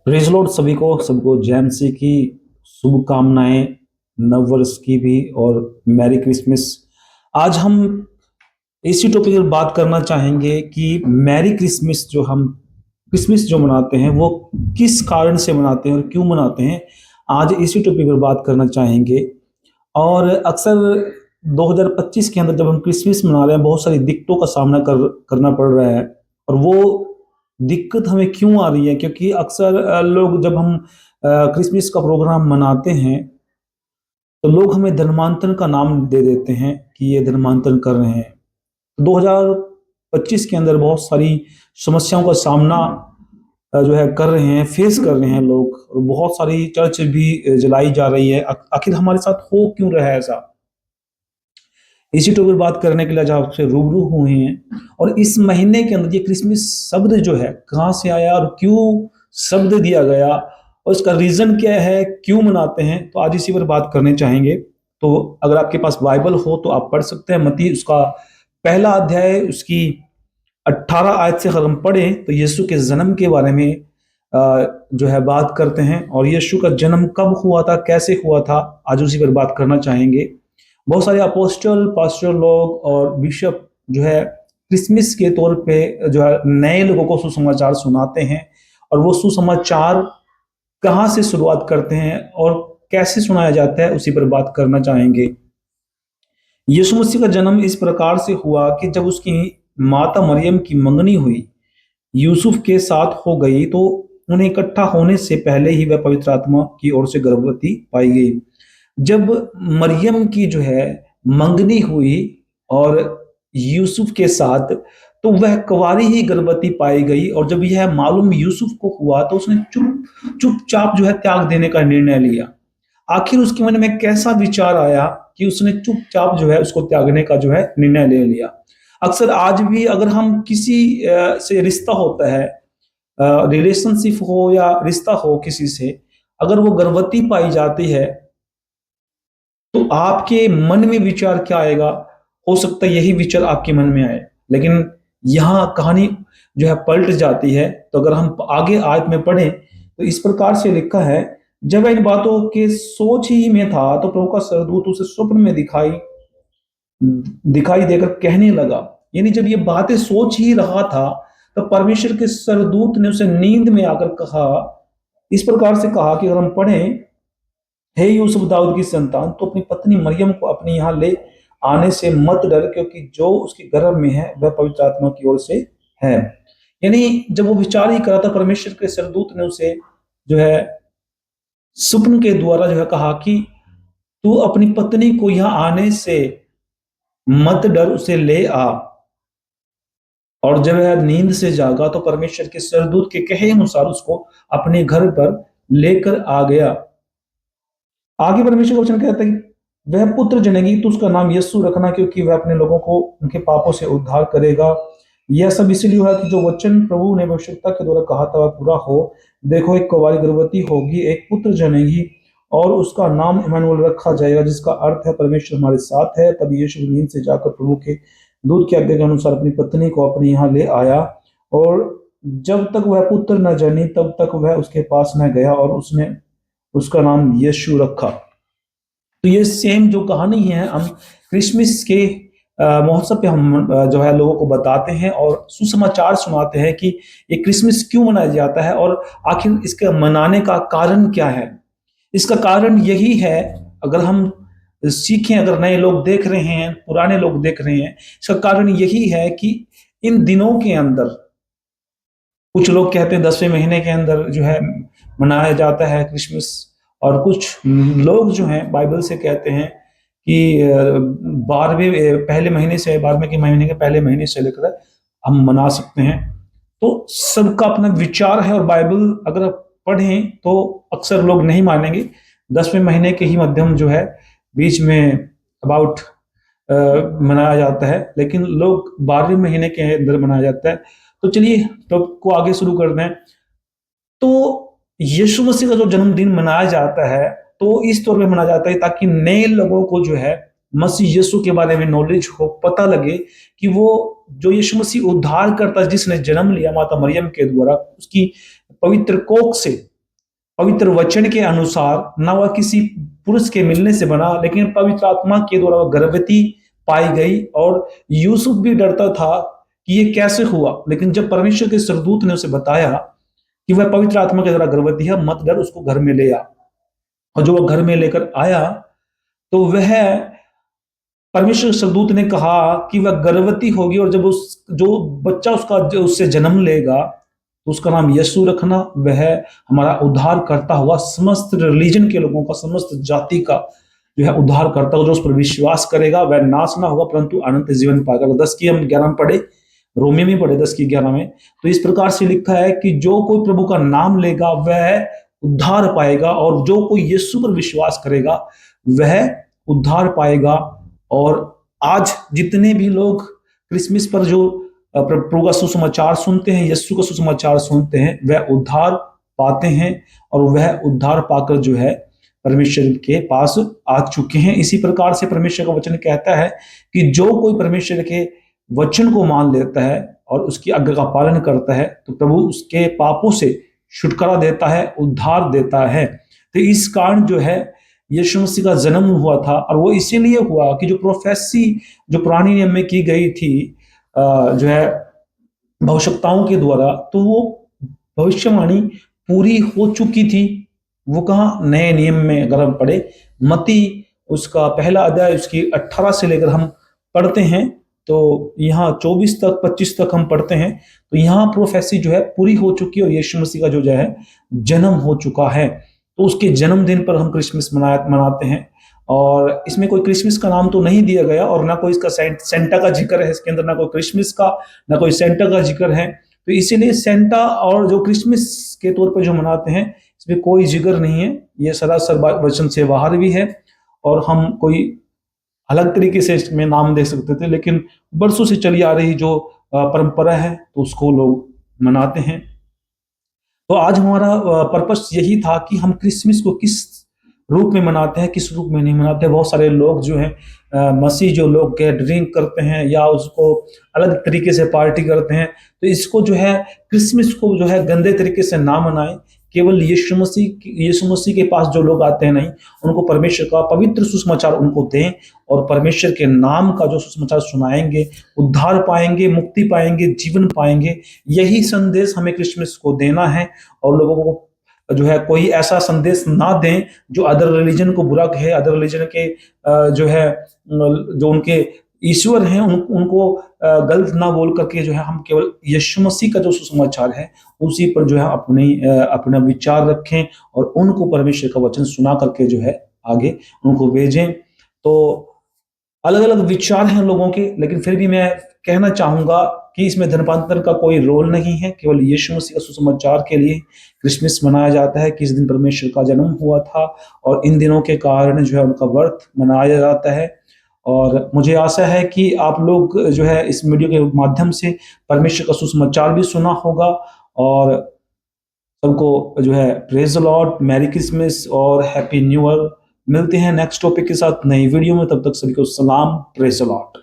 Praise Lord सभी को सबको जैमसी की शुभकामनाएं, नव वर्ष की भी, और मैरी क्रिसमस। आज हम इसी टॉपिक पर बात करना चाहेंगे कि मैरी क्रिसमस जो हम क्रिसमस जो मनाते हैं वो किस कारण से मनाते हैं और क्यों मनाते हैं। आज इसी टॉपिक पर बात करना चाहेंगे। और अक्सर 2025 के अंदर जब हम क्रिसमस मना रहे हैं, बहुत सारी दिक्कतों का सामना करना पड़ रहा है। और वो दिक्कत हमें क्यों आ रही है? क्योंकि अक्सर लोग जब हम क्रिसमस का प्रोग्राम मनाते हैं तो लोग हमें धर्मांतरण का नाम दे देते हैं कि ये धर्मांतरण कर रहे हैं। 2025 के अंदर बहुत सारी समस्याओं का सामना जो है कर रहे हैं, फेस कर रहे हैं लोग, और बहुत सारी चर्च भी जलाई जा रही है। आखिर हमारे साथ हो क्यों रहा है ऐसा? इसी टॉपिक पर बात करने के लिए आज आपसे रूबरू हुए हैं। और इस महीने के अंदर ये क्रिसमस शब्द जो है कहाँ से आया और क्यों शब्द दिया गया, और इसका रीजन क्या है, क्यों मनाते हैं, तो आज इसी पर बात करने चाहेंगे। तो अगर आपके पास बाइबल हो तो आप पढ़ सकते हैं। मत्ती उसका पहला अध्याय उसकी 18 आयत से अगर हम पढ़ें तो यीशु के जन्म के बारे में जो है बात करते हैं। और यीशु का जन्म कब हुआ था, कैसे हुआ था, आज उसी पर बात करना चाहेंगे। बहुत सारे अपोस्टल, पास्टर लोग और बिशप जो है क्रिसमस के तौर पे जो है नए लोगों को सुसमाचार सुनाते हैं। और वो सुसमाचार कहाँ से शुरुआत करते हैं और कैसे सुनाया जाता है, उसी पर बात करना चाहेंगे। यीशु मसीह का जन्म इस प्रकार से हुआ कि जब उसकी माता मरियम की मंगनी हुई, यूसुफ के साथ हो गई, तो उन्हें इकट्ठा होने से पहले ही वह पवित्र आत्मा की ओर से गर्भवती पाई गई। जब मरियम की जो है मंगनी हुई और यूसुफ के साथ, तो वह कुंवारी ही गर्भवती पाई गई। और जब यह मालूम यूसुफ को हुआ तो उसने चुपचाप जो है त्याग देने का निर्णय लिया। आखिर उसके मन में कैसा विचार आया कि उसने चुपचाप जो है उसको त्यागने का जो है निर्णय ले लिया। अक्सर आज भी अगर हम किसी से रिश्ता होता है, रिलेशनशिप हो या रिश्ता हो किसी से, अगर वो गर्भवती पाई जाती है तो आपके मन में विचार क्या आएगा? हो सकता है यही विचार आपके मन में आए। लेकिन यहाँ कहानी जो है पलट जाती है। तो अगर हम आगे आयत में पढ़ें तो इस प्रकार से लिखा है, जब इन बातों के सोच ही में था तो प्रभु का स्वर्गदूत उसे स्वप्न में दिखाई दिखाई देकर कहने लगा। यानी जब ये बातें सोच ही रहा था तो परमेश्वर के स्वर्गदूत ने उसे नींद में आकर कहा, इस प्रकार से कहा कि अगर हम पढ़ें, हे यूसुफ दाऊद की संतान, तो अपनी पत्नी मरियम को अपने यहाँ ले आने से मत डर, क्योंकि जो उसके गर्भ में है वह पवित्र आत्मा की ओर से है। यानी जब वो विचार ही करा था, परमेश्वर के स्वर्गदूत ने उसे जो है स्वप्न के द्वारा जो है कहा कि तू अपनी पत्नी को यहाँ आने से मत डर, उसे ले आ। और जब वह नींद से जागा तो परमेश्वर के स्वर्गदूत के कहे अनुसार उसको अपने घर पर लेकर आ गया। आगे परमेश्वर का वचन कहता है कि वह पुत्र जनेगी तो उसका नाम यीशु रखना, क्योंकि वह अपने लोगों को उनके पापों से उद्धार करेगा। यह सब इसलिए हुआ कि जो वचन प्रभु ने भविष्यवक्ता के द्वारा कहा था वह पूरा हो। देखो, एक कुंवारी गर्भवती होगी, एक पुत्र जनेगी, और उसका नाम इम्मानुएल रखा जाएगा, जिसका अर्थ है परमेश्वर हमारे साथ है। तब यीशु नींद से जाकर प्रभु के दूत की आज्ञा के अनुसार अपनी पत्नी को अपने यहाँ ले आया। और जब तक वह पुत्र न जनी तब तक वह उसके पास न गया, और उसने उसका नाम यीशु रखा। तो ये सेम जो कहानी है हम क्रिसमस के महोत्सव पे हम जो है लोगों को बताते हैं और सुसमाचार सुनाते हैं कि ये क्रिसमस क्यों मनाया जाता है और आखिर इसके मनाने का कारण क्या है। इसका कारण यही है, अगर हम सीखें, अगर नए लोग देख रहे हैं, पुराने लोग देख रहे हैं, इसका कारण यही है कि इन दिनों के अंदर, कुछ लोग कहते हैं 10वें महीने के अंदर जो है मनाया जाता है क्रिसमस, और कुछ लोग जो हैं बाइबल से कहते हैं कि 12वें पहले महीने से, 12वें के महीने के पहले महीने से लेकर हम मना सकते हैं। तो सबका अपना विचार है, और बाइबल अगर आप पढ़ें तो अक्सर लोग नहीं मानेंगे। 10वें महीने के ही मध्यम जो है बीच में अबाउट मनाया जाता है, लेकिन लोग 12वें महीने के अंदर मनाया जाता है। तो चलिए तो को आगे शुरू करते हैं। तो यीशु मसीह का जो जन्मदिन मनाया जाता है तो इस तौर पे मनाया जाता है ताकि नए लोगों को जो है मसीह यीशु के बारे में नॉलेज हो, पता लगे कि वो जो यीशु मसीह उद्धार करता, जिसने जन्म लिया माता मरियम के द्वारा, उसकी पवित्र कोख से पवित्र वचन के अनुसार ना वह किसी पुरुष के मिलने से बना, लेकिन पवित्र आत्मा के द्वारा वह गर्भवती पाई गई। और यूसुफ भी डरता था कि ये कैसे हुआ, लेकिन जब परमेश्वर के स्वर्गदूत ने उसे बताया कि वह पवित्र आत्मा के द्वारा गर्भवती है, मत डर, उसको घर में ले आ। और जो वह घर में लेकर आया तो वह परमेश्वर स्वर्गदूत ने कहा कि वह गर्भवती होगी, और जब उस जो बच्चा उसका जो उससे जन्म लेगा तो उसका नाम यीशु रखना। वह हमारा उद्धार करता हुआ समस्त रिलीजन के लोगों का, समस्त जाति का जो है उद्धार करता हुआ, जो उस पर विश्वास करेगा वह नाश ना होगा परंतु अनंत जीवन पाएगा। 10 की हम 11 पढ़े, रोमी में पढ़े 10 की 11 में, तो इस प्रकार से लिखा है कि जो कोई प्रभु का नाम लेगा वह उद्धार पाएगा, और जो कोई यीशु पर विश्वास करेगा वह उद्धार पाएगा। और आज जितने भी लोग क्रिसमस पर जो प्रभु का सुसमाचार सुनते हैं, यीशु का सुसमाचार सुनते हैं, वह उद्धार पाते हैं, और वह उद्धार पाकर जो है परमेश्वर के पास आ चुके हैं। इसी प्रकार से परमेश्वर का वचन कहता है कि जो कोई परमेश्वर के वचन को मान लेता है और उसकी आज्ञा का पालन करता है तो प्रभु उसके पापों से छुटकारा देता है, उद्धार देता है। तो इस कारण जो है यीशु मसीह का जन्म हुआ था, और वो इसीलिए हुआ कि जो प्रोफेसी जो पुरानी नियम में की गई थी जो है भविष्यवक्ताओं के द्वारा, तो वो भविष्यवाणी पूरी हो चुकी थी। वो कहाँ, नए नियम में अगर हम पढ़े मत्ती उसका पहला अध्याय उसकी 18 से लेकर हम पढ़ते हैं तो यहाँ 24 तक 25 तक हम पढ़ते हैं, तो यहाँ प्रोफेसी जो है पूरी हो चुकी है और यीशु मसीह का जो है जन्म हो चुका है। तो उसके जन्मदिन पर हम क्रिसमस मनाते हैं। और इसमें कोई क्रिसमस का नाम तो नहीं दिया गया, और ना कोई इसका सेंटा का जिक्र है इसके अंदर, ना कोई क्रिसमस का, ना कोई सेंटा का जिक्र है। तो इसीलिए सेंटा और जो क्रिसमस के तौर पर जो मनाते हैं इसमें कोई जिक्र नहीं है, ये सरासर वचन से बाहर भी है। और हम कोई अलग तरीके से इसमें नाम दे सकते थे, लेकिन बरसों से चली आ रही जो परंपरा है तो उसको लोग मनाते हैं। तो आज हमारा पर्पस यही था कि हम क्रिसमस को किस रूप में मनाते हैं, किस रूप में नहीं मनाते। बहुत सारे लोग जो हैं मसीह जो लोग ड्रिंक करते हैं या उसको अलग तरीके से पार्टी करते हैं, तो इसको जो है क्रिसमस को जो है गंदे तरीके से ना मनाएं। केवल यीशु मसीह के पास जो लोग आते हैं, नहीं, उनको परमेश्वर का पवित्र सुसमाचार उनको दें, और परमेश्वर के नाम का जो सुसमाचार सुनाएंगे, उद्धार पाएंगे, मुक्ति पाएंगे, जीवन पाएंगे। यही संदेश हमें क्रिसमस को देना है। और लोगों को जो है कोई ऐसा संदेश ना दें जो अदर रिलीजन को बुरा कहे, अदर रिलीजन के जो है जो उनके ईश्वर हैं उनको गलत ना बोल करके जो है हम केवल यीशु मसीह का जो सुसमाचार है उसी पर जो है अपना विचार रखें, और उनको परमेश्वर का वचन सुना करके जो है आगे उनको भेजें। तो अलग अलग विचार हैं लोगों के, लेकिन फिर भी मैं कहना चाहूंगा कि इसमें धर्मांतर का कोई रोल नहीं है। केवल यीशु मसीह का सुसमाचार के लिए क्रिसमस मनाया जाता है कि इस दिन परमेश्वर का जन्म हुआ था, और इन दिनों के कारण जो है उनका बर्थ मनाया जाता है। और मुझे आशा है कि आप लोग जो है इस वीडियो के माध्यम से परमेश्वर का सुसमाचार भी सुना होगा। और सबको जो है praise the Lord, merry Christmas और हैप्पी न्यू ईयर। मिलते हैं नेक्स्ट टॉपिक के साथ नई वीडियो में, तब तक सभी को सलाम, प्रेज द लॉर्ड।